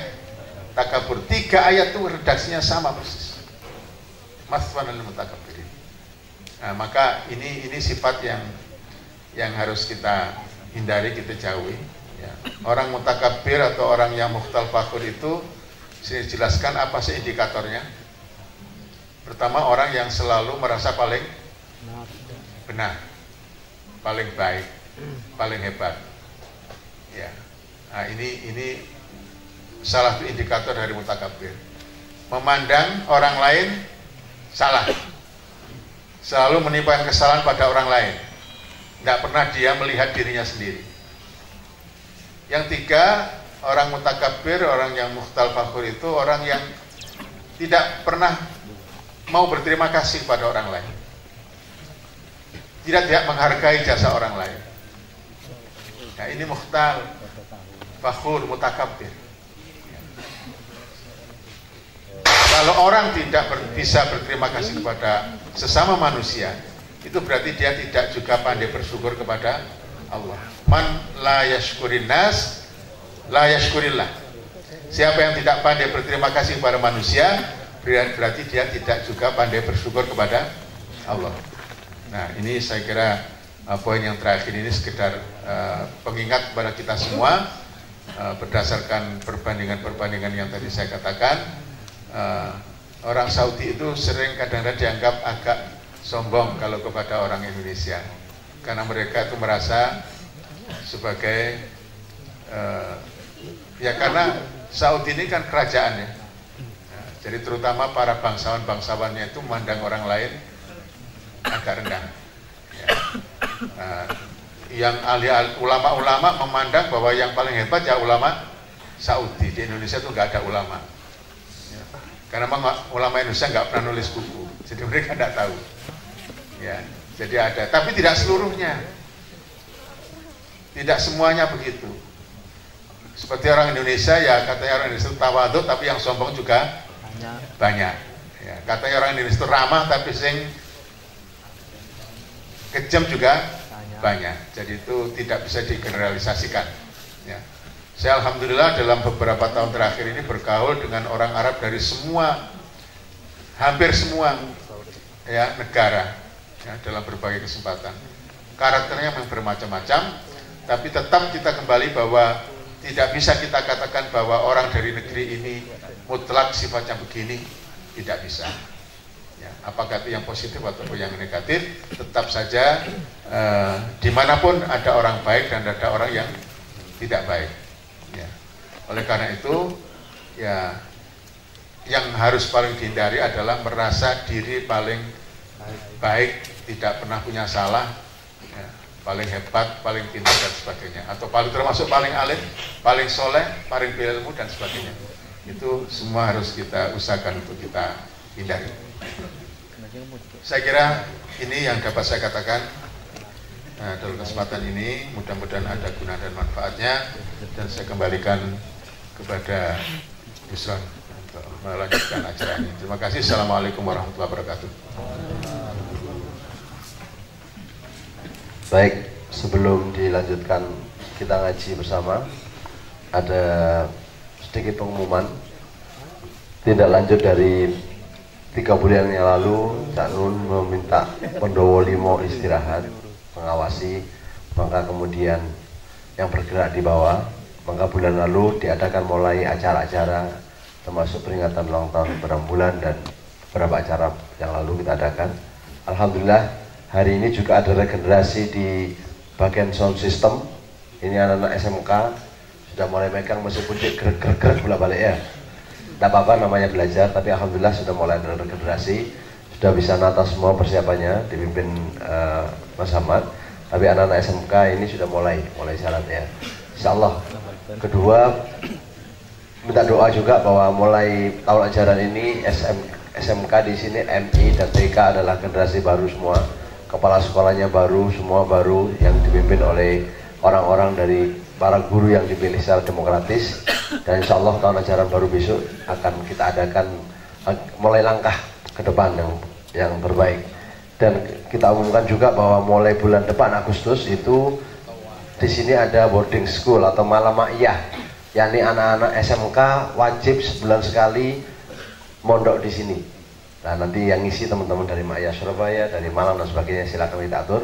takabur. 3 ayat itu redaksinya sama persis. Maswan lil mutakabbirin. Nah, maka ini sifat yang harus kita hindari, kita jauhi. Ya. Orang mutakabbir atau orang yang mukhtal fakhur itu, saya jelaskan apa sih indikatornya. Pertama, orang yang selalu merasa paling benar, paling baik, paling hebat. Ya. Nah, ini salah satu indikator dari mutakabbir. Memandang orang lain salah, selalu menimpakan kesalahan pada orang lain, tidak pernah dia melihat dirinya sendiri. Yang 3, orang mutakabbir, orang yang mukhtal fakhur itu orang yang tidak pernah mau berterima kasih pada orang lain, tidak menghargai jasa orang lain. Nah, ini mukhtal fakhur, mutakabbir. Kalau orang tidak bisa berterima kasih kepada sesama manusia, itu berarti dia tidak juga pandai bersyukur kepada Allah. Man la yashkurin nas la yashkurillah. Siapa yang tidak pandai berterima kasih kepada manusia, berarti dia tidak juga pandai bersyukur kepada Allah. Nah, ini saya kira poin yang terakhir ini sekedar pengingat kepada kita semua, berdasarkan perbandingan-perbandingan yang tadi saya katakan. Orang Saudi itu sering kadang-kadang dianggap agak sombong kalau kepada orang Indonesia, karena mereka itu merasa sebagai ya karena Saudi ini kan kerajaan ya. Jadi terutama para bangsawan-bangsawannya itu memandang orang lain agak rendah. Ya. Yang ulama-ulama memandang bahwa yang paling hebat ya ulama Saudi. Di Indonesia itu nggak ada ulama. Ya. Karena ulama Indonesia nggak pernah nulis buku, jadi mereka nggak tahu. Ya, jadi ada, tapi tidak seluruhnya. Tidak semuanya begitu. Seperti orang Indonesia, ya katanya orang Indonesia itu tawadhu, tapi yang sombong juga banyak. Ya, katanya orang Indonesia itu ramah, tapi sing kejam juga banyak. Jadi itu tidak bisa digeneralisasikan. Ya. Saya alhamdulillah dalam beberapa tahun terakhir ini bergaul dengan orang Arab dari hampir semua ya negara, ya, dalam berbagai kesempatan. Karakternya memang bermacam-macam, tapi tetap kita kembali bahwa tidak bisa kita katakan bahwa orang dari negeri ini mutlak sifatnya begini, tidak bisa. Ya, apakah itu yang positif ataupun yang negatif, tetap saja dimanapun ada orang baik dan ada orang yang tidak baik. Ya. Oleh karena itu, ya yang harus paling dihindari adalah merasa diri paling baik, tidak pernah punya salah, ya, paling hebat, paling pintar dan sebagainya, atau termasuk paling alim, paling soleh, paling berilmu dan sebagainya. Itu semua harus kita usahakan untuk kita hindari. Saya kira ini yang dapat saya katakan dalam kesempatan ini. Mudah-mudahan ada guna dan manfaatnya, dan saya kembalikan kepada Yusron untuk melanjutkan acara ini. Terima kasih. Assalamualaikum warahmatullahi wabarakatuh. Baik, sebelum dilanjutkan kita ngaji bersama, ada sedikit pengumuman. Tindak lanjut dari 3 bulan yang lalu, Cak Nun meminta Pendowo Limo istirahat, mengawasi, maka kemudian yang bergerak di bawah, maka bulan lalu diadakan mulai acara-acara termasuk peringatan ulang tahun berbulan dan beberapa acara yang lalu kita adakan. Alhamdulillah hari ini juga ada regenerasi di bagian sound system. Ini anak-anak SMK sudah mulai megang, meskipun gerak-gerak bolak-balik ya. Tidak apa-apa, namanya belajar, tapi alhamdulillah sudah mulai ada regenerasi, sudah bisa nata semua persiapannya dipimpin Mas Ahmad. Tapi anak-anak SMK ini sudah mulai syaratnya, insya Allah. Kedua, minta doa juga bahwa mulai tahun ajaran ini SMK di sini, MI dan TK adalah generasi baru semua, kepala sekolahnya baru, semua baru, yang dipimpin oleh orang-orang dari para guru yang dipilih secara demokratis. Dan insya Allah tahun ajaran baru besok akan kita adakan mulai langkah ke depan yang terbaik. Dan kita umumkan juga bahwa mulai bulan depan Agustus itu di sini ada boarding school atau malam ma'iyah, yakni anak-anak SMK wajib sebulan sekali mondok di sini. Nah, nanti yang ngisi teman-teman dari Ma'iyah Surabaya, dari Malang dan sebagainya silakan kita atur.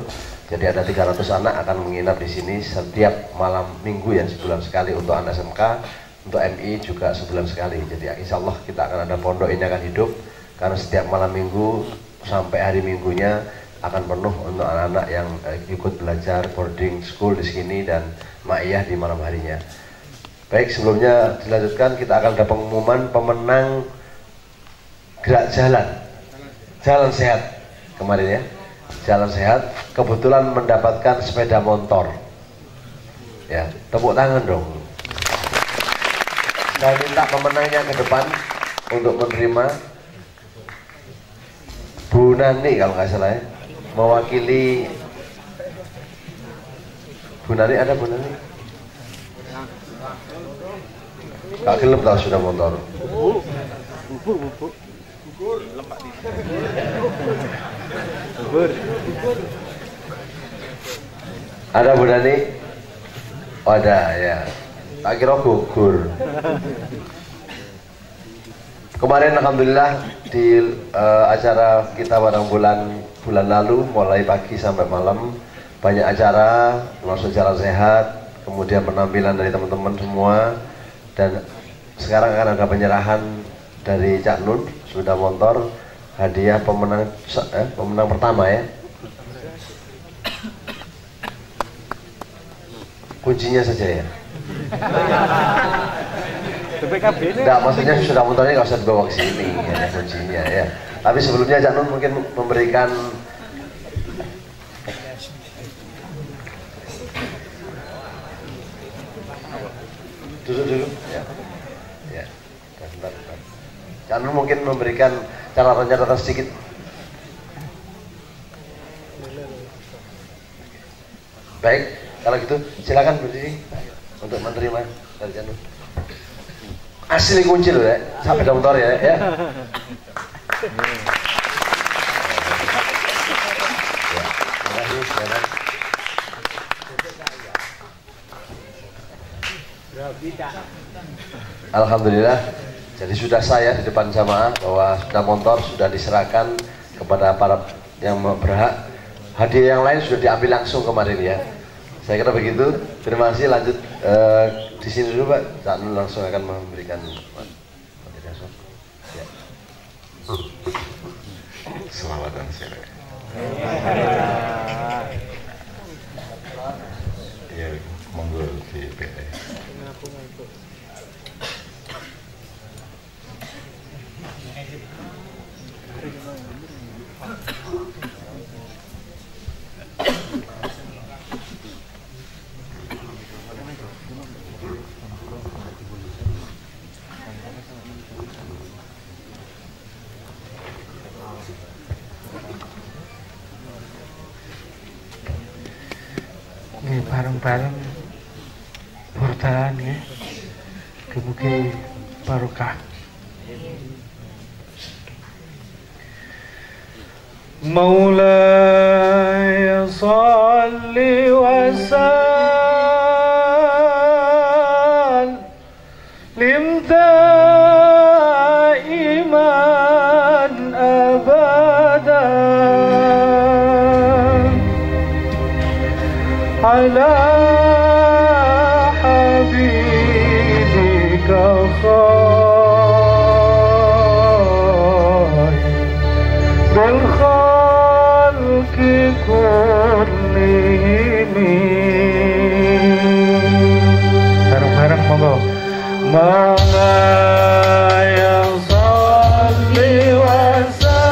Jadi ada 300 anak akan menginap di sini setiap malam minggu ya, sebulan sekali untuk anak SMK, untuk MI juga sebulan sekali. Jadi insya Allah kita akan ada pondok ini akan hidup karena setiap malam minggu sampai hari minggunya akan penuh untuk anak-anak yang ikut belajar boarding school di sini dan Ma'iyah di malam harinya. Baik, sebelumnya dilanjutkan kita akan ada pengumuman pemenang gerak jalan sehat kemarin ya, jalan sehat kebetulan mendapatkan sepeda motor ya, tepuk tangan dong. Saya minta pemenangnya ke depan untuk menerima. Bu Nani kalau nggak salah ya, mewakili Bu Nani. Ada Bu Nani? Kak gelap tau sudah motor. Ada Bu Nani? Oh, ada ya. Tak kira gugur. Kemarin alhamdulillah di acara kita bareng bulan lalu mulai pagi sampai malam banyak acara, termasuk jalan sehat, kemudian penampilan dari teman-teman semua, dan sekarang akan ada penyerahan dari Cak Nun sepeda motor, hadiah pemenang pertama ya. Kuncinya saja ya. Enggak, maksudnya sudah motornya nggak usah dibawa ke sini ya, kuncinya ya. Tapi sebelumnya Cak Nun mungkin memberikan dulu ya. Ya. Bentar. Cak Nun mungkin memberikan catatan sedikit. Baik, kalau gitu silakan berdiri untuk menerima dari Cak Nun. Asli kunci loh ya, sampai motor ya. Ya. Alhamdulillah, jadi sudah saya di depan jamaah bahwa sepeda motor sudah diserahkan kepada para yang berhak. Hadiah yang lain sudah diambil langsung kemarin ya. Saya kira begitu. Terima kasih. Lanjut di sini dulu Pak. Cak Nun langsung akan memberikan. Ya. Selamat dan sehat. Ya, monggo di PT. Bareng-bareng bertahan ya, mugi barokah. Maulaya salli wa sallim daiman abadan ala habibika khairil khalqi kullihim. Bareng-bareng monggo. Maulaya salli wa sallim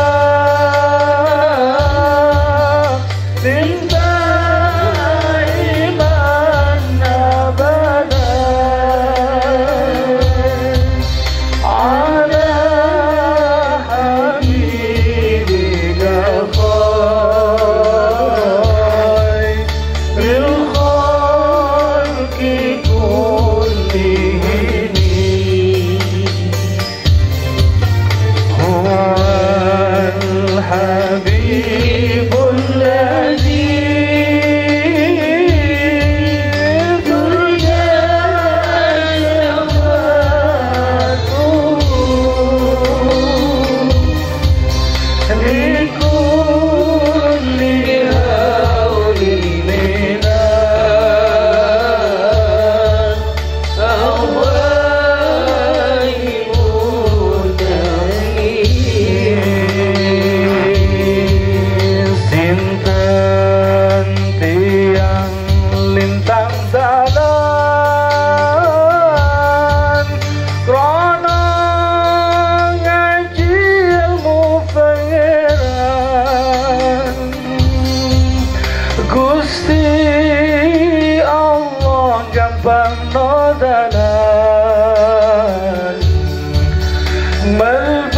Melbat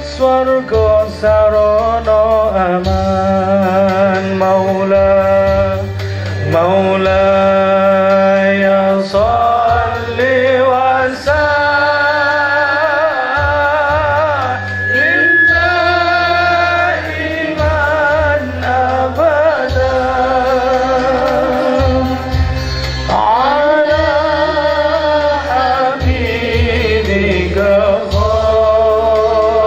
swarga sarana aman Maula ya salli wa sallim daiman abadan ala habibika khairil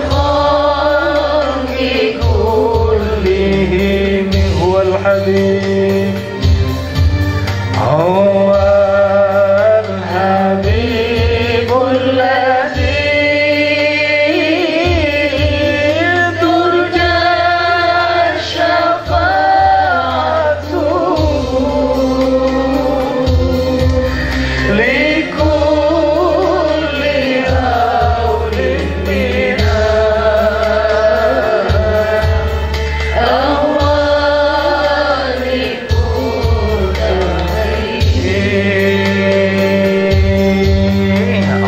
khalqi kullihim huwal habib huwal habibul ladzi turja syafa'atuhu likulli hawlin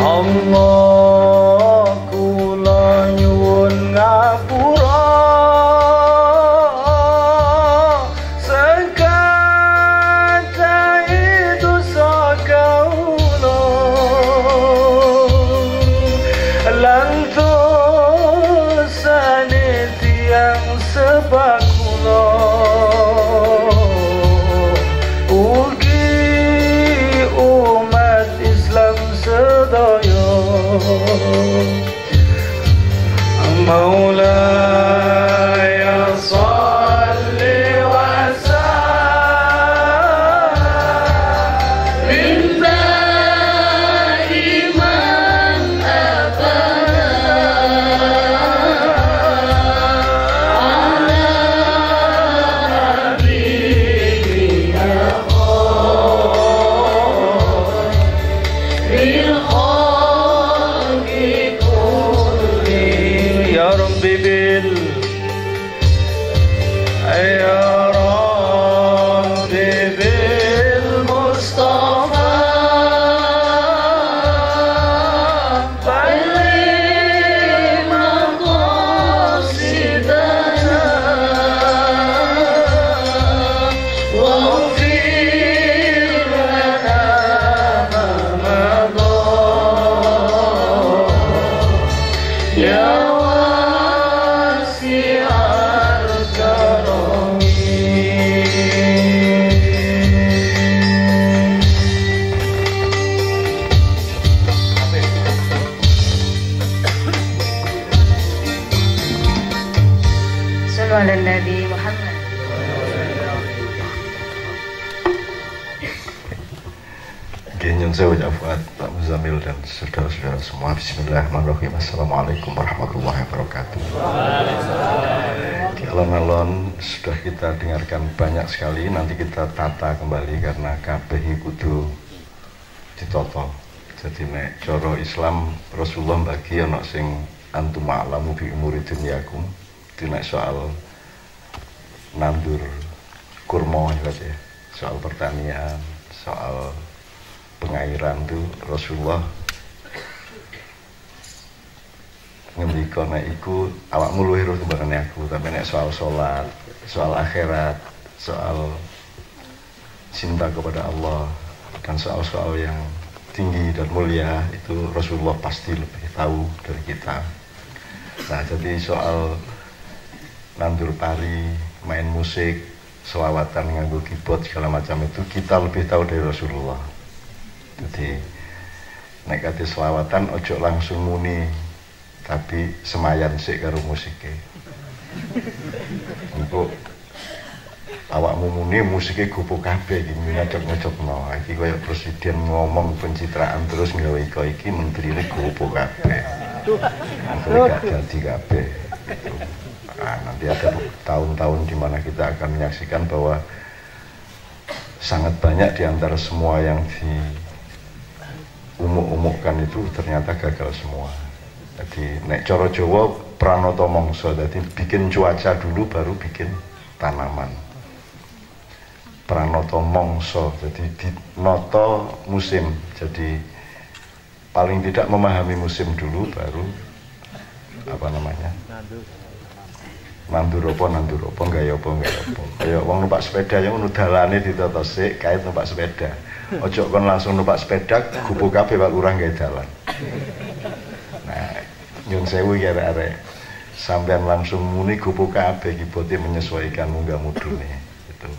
Allah kula nyuwun ngapura sekadai dosa kaula lan dosane tiyang sebakula ugi umat Islam sedaya Maulaya salli wa sallim daiman abadan ala habibika khairil khalqi kullihim ya rabbi bil Mustafa balligh maqasidana waghfir lana ma madha ya wasi'al karami. Sallu ala Nabi Muhammad. Nyun sewu Fuad, Pak Muzamil dan saudara-saudara semua. Bismillahirrahmanirrahim. Assalamualaikum warahmatullahi wabarakatuh. Di alon-alon sudah kita dengarkan banyak sekali. Nanti kita tata kembali karena kabeh kudu ditoto. Jadi nek coro Islam Rasulullah bagi ana sing antum alamu bi umuri dunyakum. Di nek soal nandur kurma ya, soal pertanian, soal pengairan itu Rasulullah ngendika nek iku awakmu luwih roh timbangane aku, tapi nek soal salat, soal akhirat, soal cinta kepada Allah dan soal-soal yang tinggi dan mulia itu Rasulullah pasti lebih tahu dari kita. Nah, jadi soal nandur pari, main musik, selawatan nganggo keyboard segala macam itu kita lebih tahu dari Rasulullah. Jadi nek kate selawatan ojo langsung muni, tapi semayan sik karo musike. Engko awakmu muni musike gopo kabeh iki ngajak-ngajakno. Iki kaya presiden ngomong pencitraan terus nggawe iki menterine gopo kabeh. Engko gak dadi kabeh. Nah, nanti ada tahun-tahun di mana kita akan menyaksikan bahwa sangat banyak di antara semua yang diumuk-umukkan itu ternyata gagal semua. Jadi nek cara Jawa pranata mangsa, jadi bikin cuaca dulu baru bikin tanaman. Pranata mangsa, jadi dinoto musim. Jadi paling tidak memahami musim dulu, baru apa namanya, nandur apa gaya apa. Kayak wong numpak sepeda yang ngono dalane ditata sik kait numpak sepeda. Ojo kon langsung numpak sepeda gubuk kabeh Pak Lurah gawe dalan. Nah, nyun sewu iki arek-arek. Sampean langsung muni gubuk kabeh iki bote menyesuaikan munggah mudune gitu.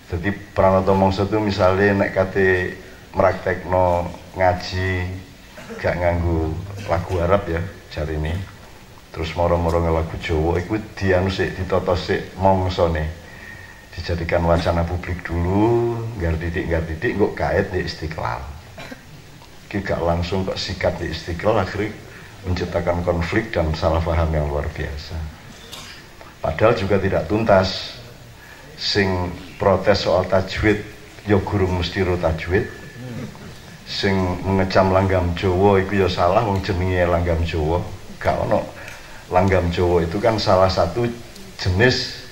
Jadi Pranoto Mongso itu misalnya nek kate praktekno ngaji gak nganggo lagu Arab ya jari ini, terus moro-moro lagu Jawa iku dianu sik ditata sik mongsone, dijadikan wacana publik dulu, nggar titik kok kait di Istiqlal. Iki gak langsung kok sikat di Istiqlal, akhirnya menciptakan konflik dan salah paham yang luar biasa. Padahal juga tidak tuntas. Sing protes soal tajwid ya guru mesti ro tajwid, sing mengecam langgam Jawa iku ya salah, wong jenenge langgam Jawa gak ono. Langgam Jawa itu kan salah satu jenis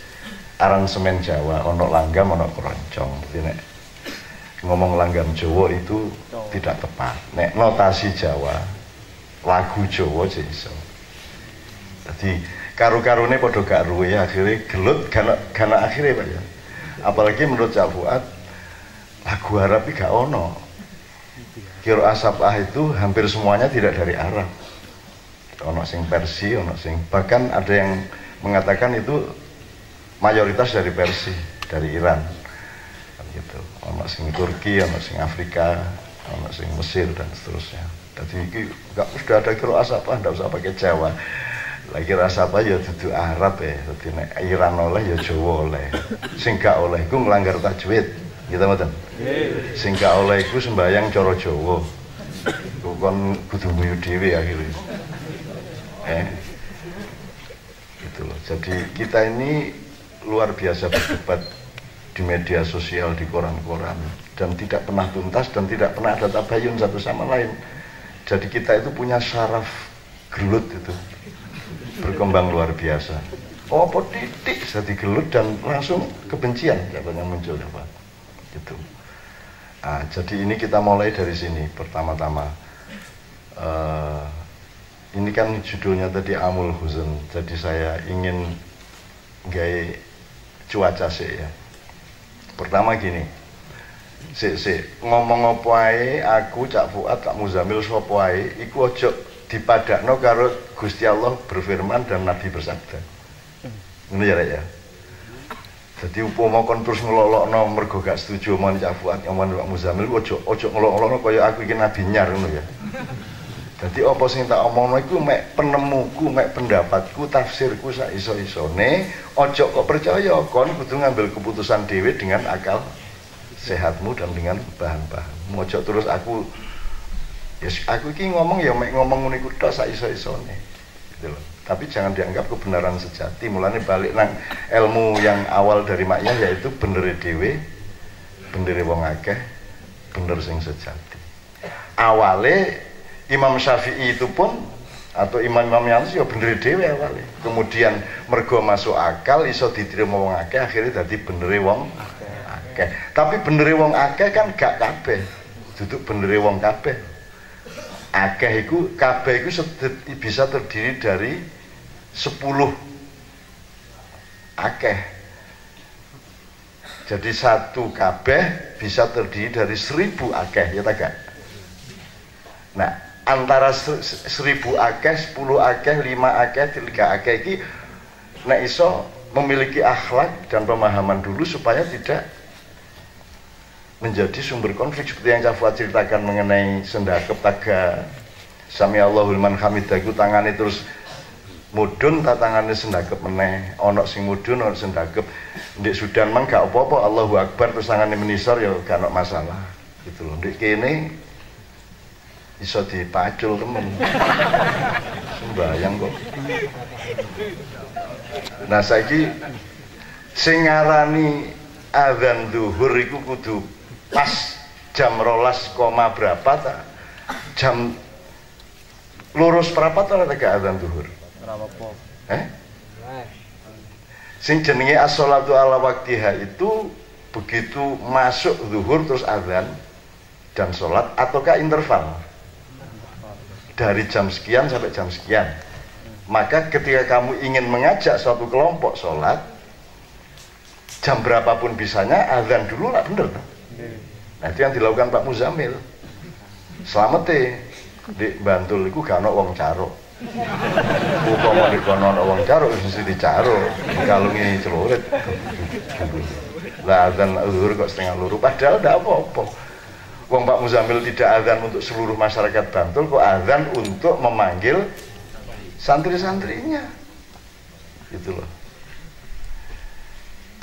aransemen Jawa, ono langgam ono keroncong. Jadi nek ngomong langgam Jawa itu tidak tepat. Nek notasi Jawa, lagu Jawa aja iso. Jadi karu-karune padha gak ruwe, akhirnya gelut karena akhirnya Pak ya. Apalagi menurut Cak Fuad lagu Arab iki gak ono. Qiraah Sab'ah itu hampir semuanya tidak dari Arab. Ono sing Persi, ono sing bahkan ada yang mengatakan itu mayoritas dari Persi, dari Iran. Gitu. Ono sing Turki, ono sing Afrika, ono sing Mesir dan seterusnya. Jadi ini enggak sudah ada qiraah Sab'ah, enggak usah pakai Jawa. Lagi rasa apa ya dudu Arab ya, jadi nek Iran oleh ya Jawa oleh. Sing gak oleh iku nglanggar tajwid, gitu mboten? Nggih. Sing gak oleh iku sembayang cara Jawa. Iku kon kudu nguyu dhewe akhire. Gitu loh. Jadi kita ini luar biasa berdebat di media sosial, di koran-koran, dan tidak pernah tuntas dan tidak pernah ada tabayun satu sama lain. Jadi kita itu punya syaraf gelut itu. Berkembang luar biasa. Oh, apa titik jadi gelut dan langsung kebencian katanya muncul ya Pak. Gitu. Nah, jadi ini kita mulai dari sini pertama-tama. Ini kan judulnya tadi Amul Huzn. Jadi saya ingin gaya cuaca sih ya. Pertama gini. Ngomong apa ae aku Cak Fuad Cak Muzamil sapa ae iku ojo dipadakno karo Gusti Allah berfirman dan Nabi bersabda. Ngono ya Rek ya. Jadi upama kon terus ngelolokno mergo gak setuju omongan Cak Fuad omongan Pak Muzamil ojo ngelolokno kaya aku iki nabi nyar ngono ya. Jadi apa sing tak omongno iku mek penemuku, mek pendapatku, tafsirku sak iso-isone, ojo kok percaya, kon kudu ngambil keputusan dhewe dengan akal sehatmu dan dengan bahan-bahan. Ojo terus aku aku iki ngomong ya mek ngomong ngono iku tok sak iso-isone. Gitu loh. Tapi jangan dianggap kebenaran sejati. Mulane balik nang ilmu yang awal dari maknya yaitu benere dhewe, benere wong akeh, bener sing sejati. Awale Imam Syafi'i itu pun atau imam-imam yang ya bener dhewe awale. Kemudian mergo masuk akal iso diterima wong akeh akhirnya dadi benere wong akeh. Tapi benere wong akeh kan gak kabeh. Duduk benere wong kabeh. Akeh iku kabeh iku bisa terdiri dari 10 akeh. Jadi satu kabeh bisa terdiri dari 1000 akeh, ya tak? Nah, antara 1000 akeh, 10 akeh, 5 akeh, 3 akeh iki nek iso memiliki akhlak dan pemahaman dulu supaya tidak menjadi sumber konflik seperti yang Cak Fuad ceritakan mengenai sendakep taga Sami Allahu liman hamidah iku tangane terus mudun ta tangane sendakep meneh ana sing mudun ana sendakep ndek Sudan mang gak apa-apa Allahu Akbar terus tangane menisor ya gak ono masalah gitu loh. Ndek kene iso dipacul temen sembayang kok. Nah saiki sing ngarani azan zuhur iku kudu pas jam 12, berapa ta? Jam lurus berapa ta nek azan zuhur? Berapa? Sing jenenge as-sholatu ala waktiha itu begitu masuk zuhur terus azan dan sholat, ataukah interval dari jam sekian sampai jam sekian. Maka ketika kamu ingin mengajak suatu kelompok sholat, jam berapapun bisanya, azan dulu lah, bener. Nah itu yang dilakukan Pak Muzamil. Selamat di Bantul itu gak ada wong caro. Upama di kono ana wong caro mesti dicaro, kalungi celurit. Lah azan zuhur kok setengah luru, padahal ndak apa-apa. Wong Pak Muzamil tidak azan untuk seluruh masyarakat Bantul, kok azan untuk memanggil santri-santrinya. Gitu loh.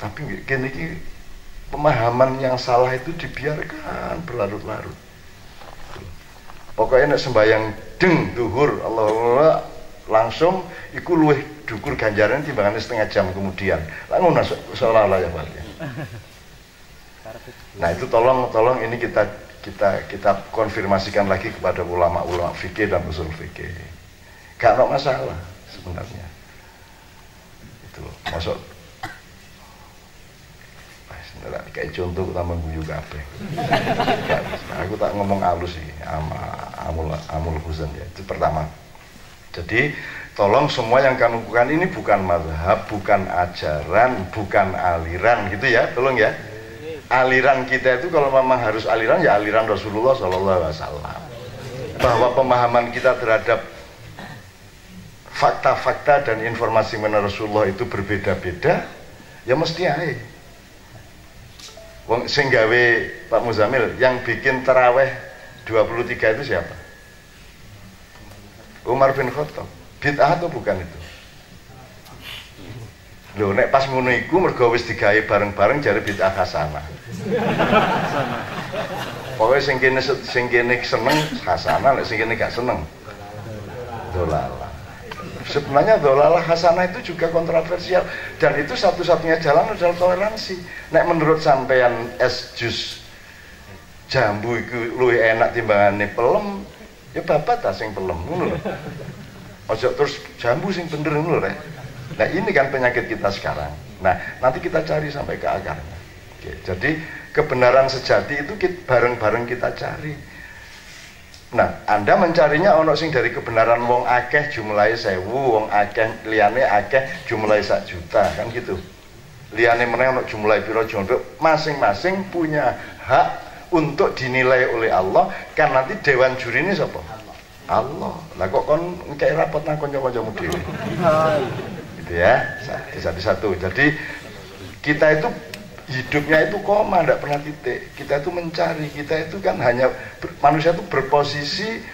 Tapi gini pemahaman yang salah itu dibiarkan berlarut-larut. Pokoknya nek sembahyang deng duhur Allah langsung iku luwih dukur ganjaran timbangannya setengah jam kemudian. Langsung seolah-olah ya Pak. Nah itu tolong ini kita konfirmasikan lagi kepada ulama-ulama fikih dan usul fikih. Gak ada masalah sebenarnya. Itu masuk kayak contoh utama guyu kabeh. Aku tak ngomong halus sih, amul huzan ya. Itu pertama. Jadi tolong semua yang kamu lakukan ini bukan mazhab, bukan ajaran, bukan aliran gitu ya. Tolong ya. Aliran kita itu kalau memang harus aliran ya aliran Rasulullah SAW. Bahwa pemahaman kita terhadap fakta-fakta dan informasi menurut Rasulullah itu berbeda-beda, ya mesti aja. Wong sing gawe Pak Muzamil yang bikin taraweh 23 itu siapa? Umar bin Khattab. Bid'ah atau bukan itu? Loh nek pas ngono iku mergo wis digawe bareng-bareng jare bid'ah hasanah. Pokoknya sing kene seneng hasanah, nek sing kene gak seneng dolalah. Sebenarnya dolalah hasanah itu juga kontroversial dan itu satu-satunya jalan adalah toleransi. Nek menurut sampean es jus jambu itu luwih enak timbangane pelem, ya babat ta sing pelem ngono lho. Ojo terus jambu sing bener ngono lho. Nah ini kan penyakit kita sekarang. Nah nanti kita cari sampai ke akarnya. Oke, jadi kebenaran sejati itu bareng-bareng kita cari. Nah, Anda mencarinya ono sing dari kebenaran wong akeh jumlahe 1000, wong akeh liyane akeh jumlahe 1 juta, kan gitu. Liyane meneh ono jumlahe pira jondo, masing-masing punya hak untuk dinilai oleh Allah, kan nanti dewan juri ini sapa? Allah. Lah kok kon ngekek rapot nang kanca-kancamu dhewe. Gitu ya. Satu-satu. Jadi kita itu hidupnya itu koma, tidak pernah titik. Kita itu mencari, kita itu kan hanya manusia itu berposisi